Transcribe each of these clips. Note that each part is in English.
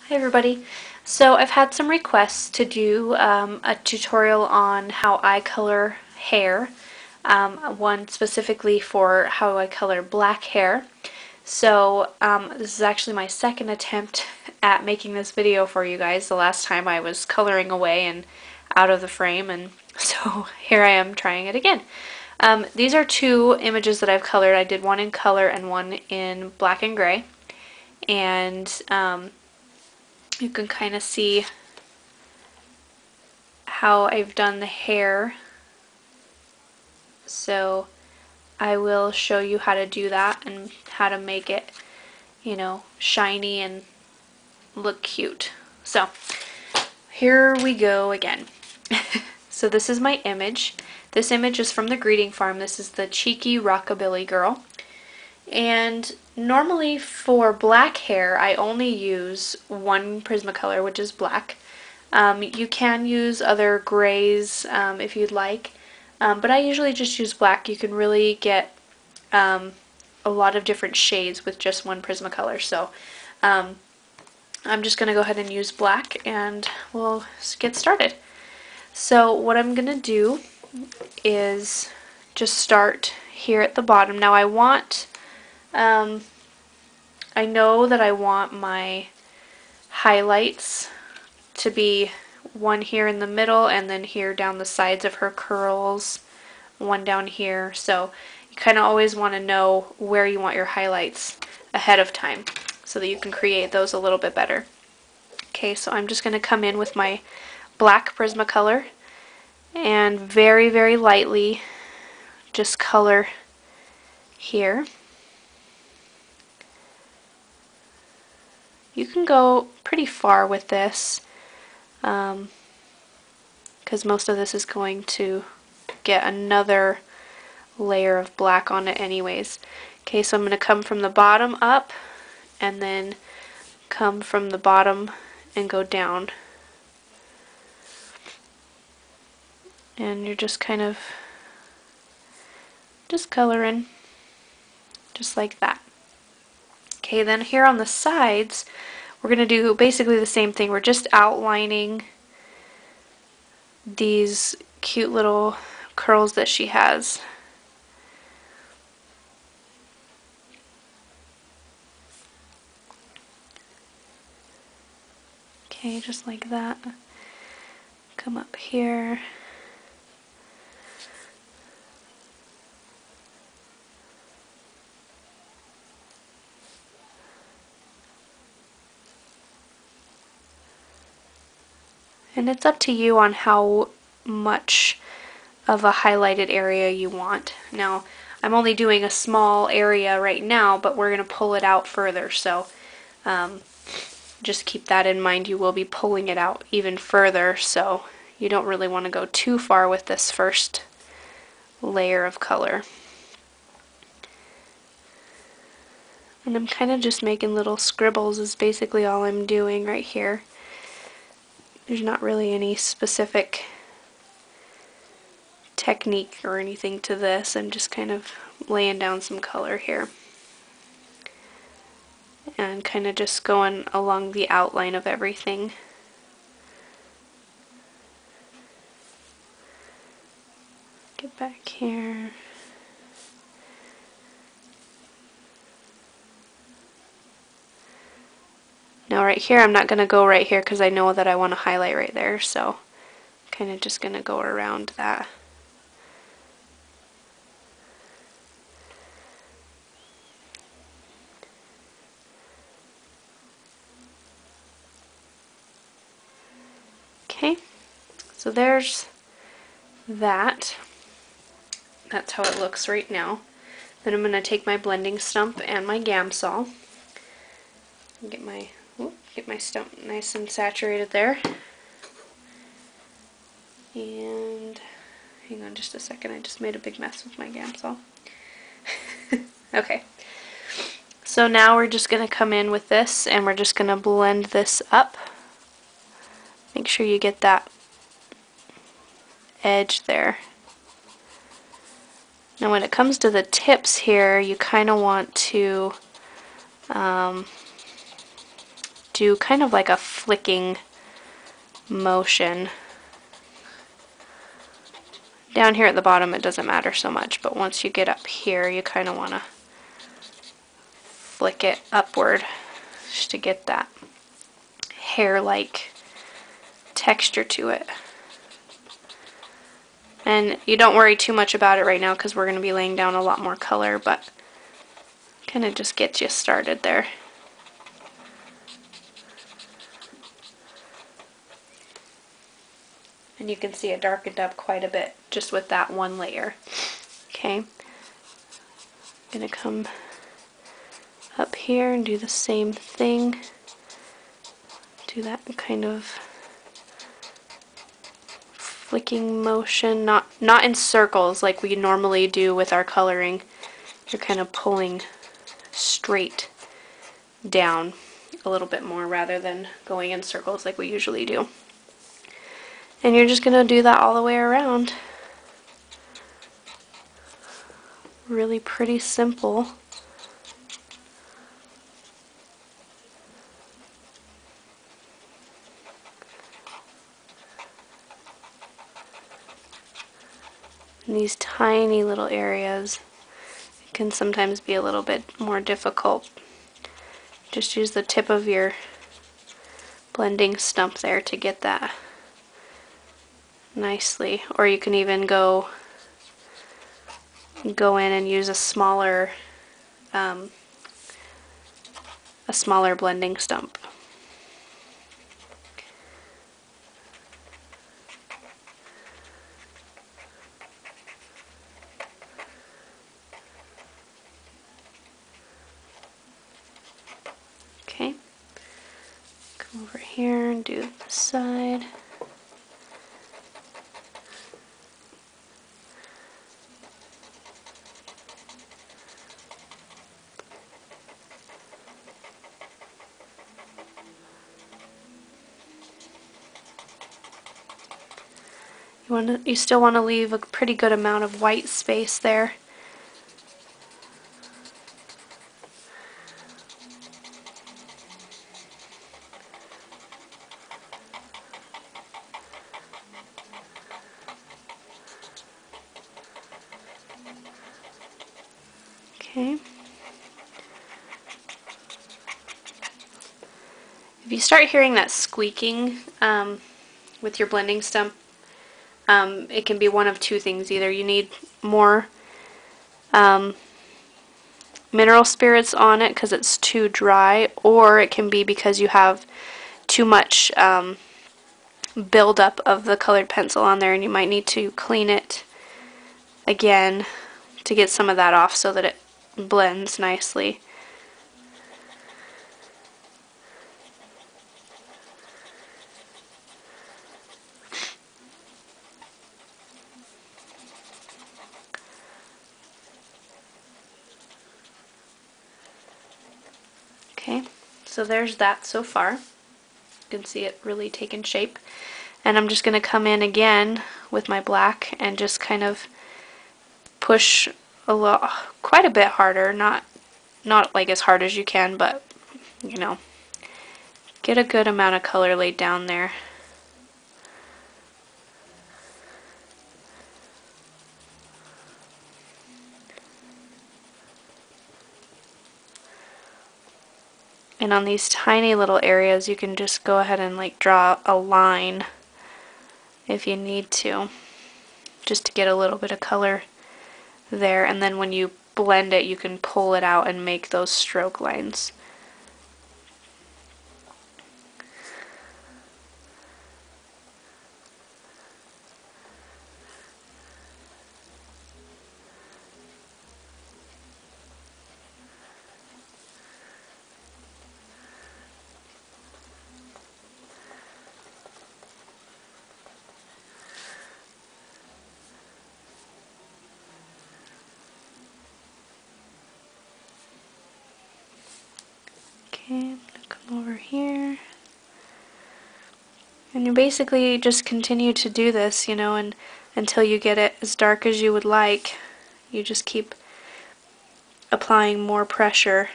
Hi everybody. So I've had some requests to do a tutorial on how I color hair, one specifically for how I color black hair. So this is actually my second attempt at making this video for you guys. The last time I was coloring away and out of the frame, and so here I am trying it again. These are two images that I've colored. I did one in color and one in black and gray, and you can kind of see how I've done the hair. So I will show you how to do that and how to make it, shiny and look cute. So here we go again. So this is my image. This image is from the greeting farm. This is the cheeky rockabilly girl. And normally for black hair, I only use one Prismacolor, which is black. You can use other grays if you'd like, but I usually just use black. You can really get a lot of different shades with just one Prismacolor. So I'm just going to go ahead and use black, and we'll get started. So what I'm going to do is just start here at the bottom. Now I know that I want my highlights to be one here in the middle and then here down the sides of her curls, one down here. So you kind of always want to know where you want your highlights ahead of time so that you can create those a little bit better. Okay, so I'm just going to come in with my black Prismacolor and very, very lightly just color here. You can go pretty far with this because most of this is going to get another layer of black on it anyways. Okay, so I'm going to come from the bottom up and then come from the bottom and go down. And you're just kind of just coloring just like that. Okay, then here on the sides, we're going to do basically the same thing. We're just outlining these cute little curls that she has. Okay, just like that. Come up here. And it's up to you on how much of a highlighted area you want. Now, I'm only doing a small area right now, but we're going to pull it out further, so just keep that in mind. You will be pulling it out even further, so you don't really want to go too far with this first layer of color. And I'm kind of just making little scribbles is basically all I'm doing right here. There's not really any specific technique or anything to this. I'm just kind of laying down some color here. And kind of just going along the outline of everything. Get back here. Now right here, I'm not going to go right here because I know that I want to highlight right there, so I'm kind of just going to go around that. Okay, so there's that. That's how it looks right now. Then I'm going to take my blending stump and my Gamsol. Get my stump nice and saturated there. And hang on just a second, I just made a big mess with my Gamsol. Okay. So now we're just going to come in with this and we're just going to blend this up. Make sure you get that edge there. Now when it comes to the tips here, you kind of want to do kind of like a flicking motion. Down here at the bottom it doesn't matter so much, but once you get up here you kind of want to flick it upward just to get that hair-like texture to it. And you don't worry too much about it right now because we're going to be laying down a lot more color, but kind of just gets you started there. And you can see it darkened up quite a bit just with that one layer. Okay, I'm going to come up here and do the same thing. Do that kind of flicking motion, not in circles like we normally do with our coloring. You're kind of pulling straight down a little bit more rather than going in circles like we usually do. And you're just going to do that all the way around. Really pretty simple. And these tiny little areas can sometimes be a little bit more difficult. Just use the tip of your blending stump there to get that nicely, or you can even go in and use a smaller blending stump. Okay, come over here and do this side. You still want to leave a pretty good amount of white space there. Okay. If you start hearing that squeaking with your blending stump, it can be one of two things. Either you need more mineral spirits on it because it's too dry, or it can be because you have too much buildup of the colored pencil on there, and you might need to clean it again to get some of that off so that it blends nicely. Okay, so there's that so far. You can see it really taking shape. And I'm just going to come in again with my black and just kind of push quite a bit harder, not like as hard as you can, but you know, get a good amount of color laid down there. And on these tiny little areas you can just go ahead and like draw a line if you need to, just to get a little bit of color there, and then when you blend it you can pull it out and make those stroke lines. Okay, I'm going to come over here. And you basically just continue to do this, you know, and until you get it as dark as you would like. You just keep applying more pressure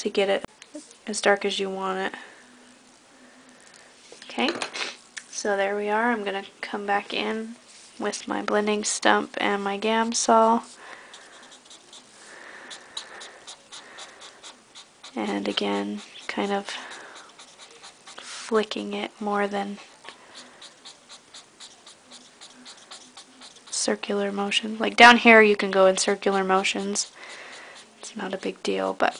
to get it as dark as you want it. Okay, so there we are. I'm going to come back in with my blending stump and my Gamsol. And again, kind of flicking it more than circular motion. Like down here you can go in circular motions. It's not a big deal, but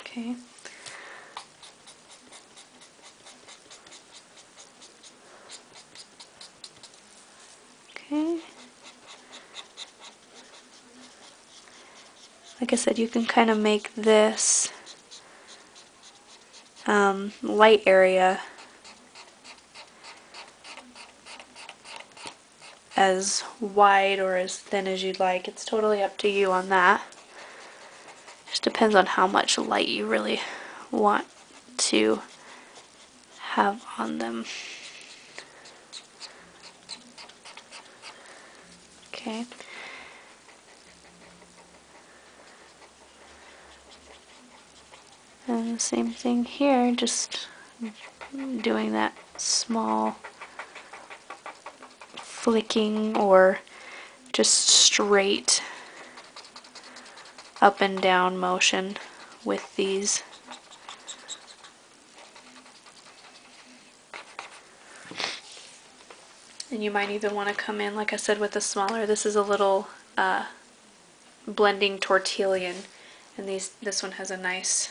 okay. Okay. Like I said, you can kind of make this light area as wide or as thin as you'd like. It's totally up to you on that. Just depends on how much light you really want to have on them. Okay. And the same thing here, just doing that small flicking or just straight up and down motion with these. And you might even want to come in, like I said, with a smaller. This is a little blending tortillon, and this one has a nice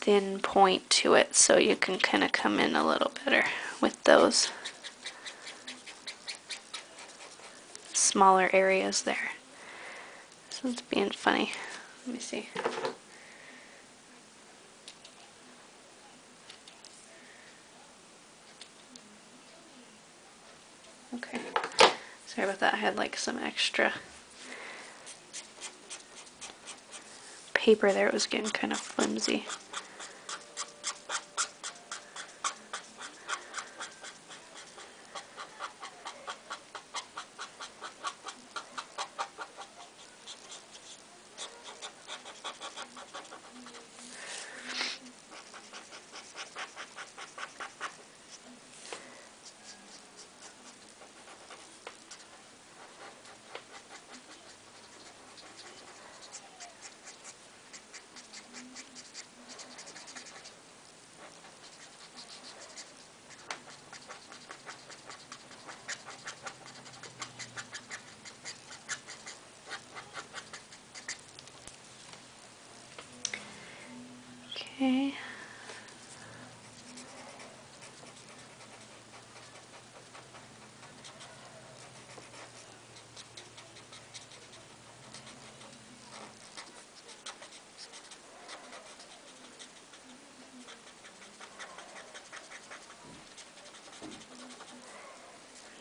thin point to it, so you can kind of come in a little better with those smaller areas there. So it's being funny. Let me see. Okay. Sorry about that. I had like some extra paper there. It was getting kind of flimsy. Okay.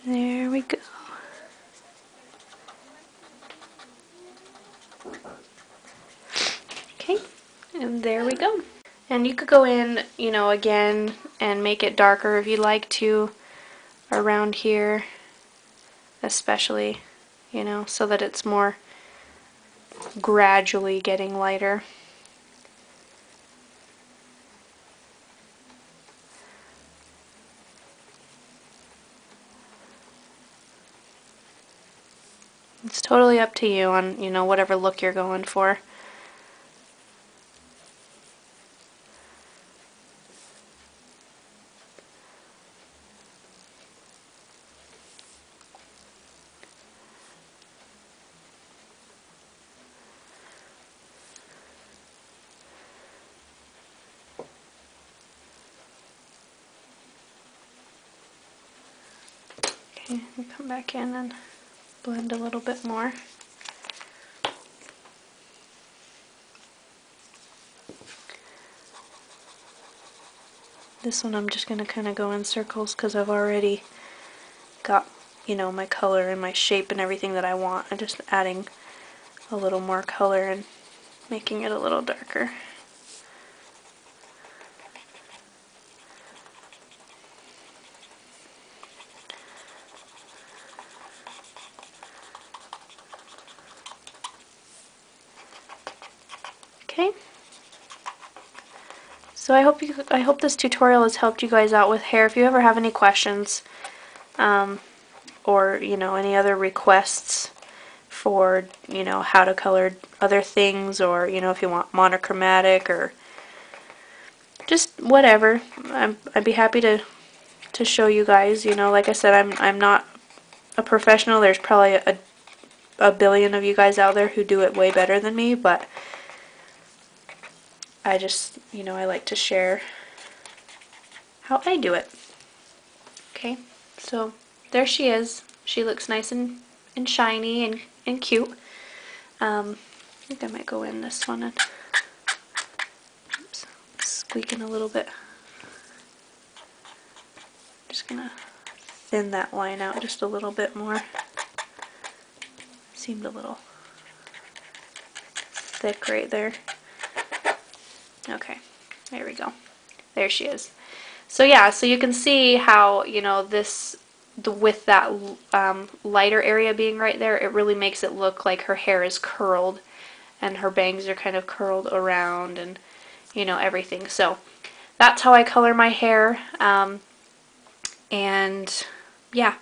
There we go. Okay, and there we go. And you could go in, you know, again and make it darker if you'd like to around here, especially, you know, so that it's more gradually getting lighter. It's totally up to you on, you know, whatever look you're going for. Okay, we'll come back in and blend a little bit more. This one I'm just going to kind of go in circles because I've already got, you know, my color and my shape and everything that I want. I'm just adding a little more color and making it a little darker. Okay. So I hope this tutorial has helped you guys out with hair. If you ever have any questions, or any other requests for how to color other things, or if you want monochromatic or just whatever, I'd be happy to show you guys. Like I said, I'm not a professional. There's probably a billion of you guys out there who do it way better than me, but I just I like to share how I do it. Okay, so there she is. She looks nice and shiny and cute. I think I might go in this one and oops, squeaking a little bit. Just gonna thin that line out just a little bit more. Seemed a little thick right there. Okay, there we go. There she is. So yeah, so you can see how with that lighter area being right there, it really makes it look like her hair is curled and her bangs are kind of curled around and everything. So that's how I color my hair. And yeah,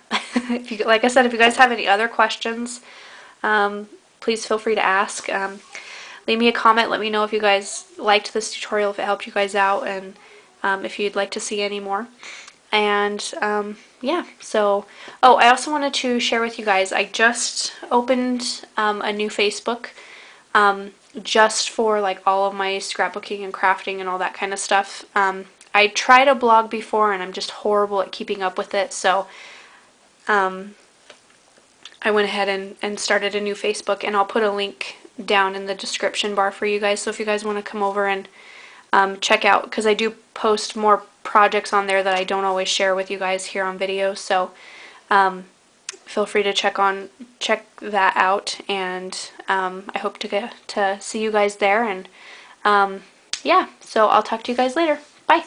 like I said, if you guys have any other questions, please feel free to ask. Leave me a comment. Let me know if you guys liked this tutorial, if it helped you guys out, and if you'd like to see any more. And yeah, so I also wanted to share with you guys, I just opened a new Facebook just for like all of my scrapbooking and crafting and all that kind of stuff. I tried a blog before and I'm just horrible at keeping up with it, so I went ahead and started a new Facebook, and I'll put a link down in the description bar for you guys. So if you guys want to come over and check out, because I do post more projects on there that I don't always share with you guys here on video, so feel free to check that out, and I hope to get to see you guys there. And yeah, so I'll talk to you guys later. Bye.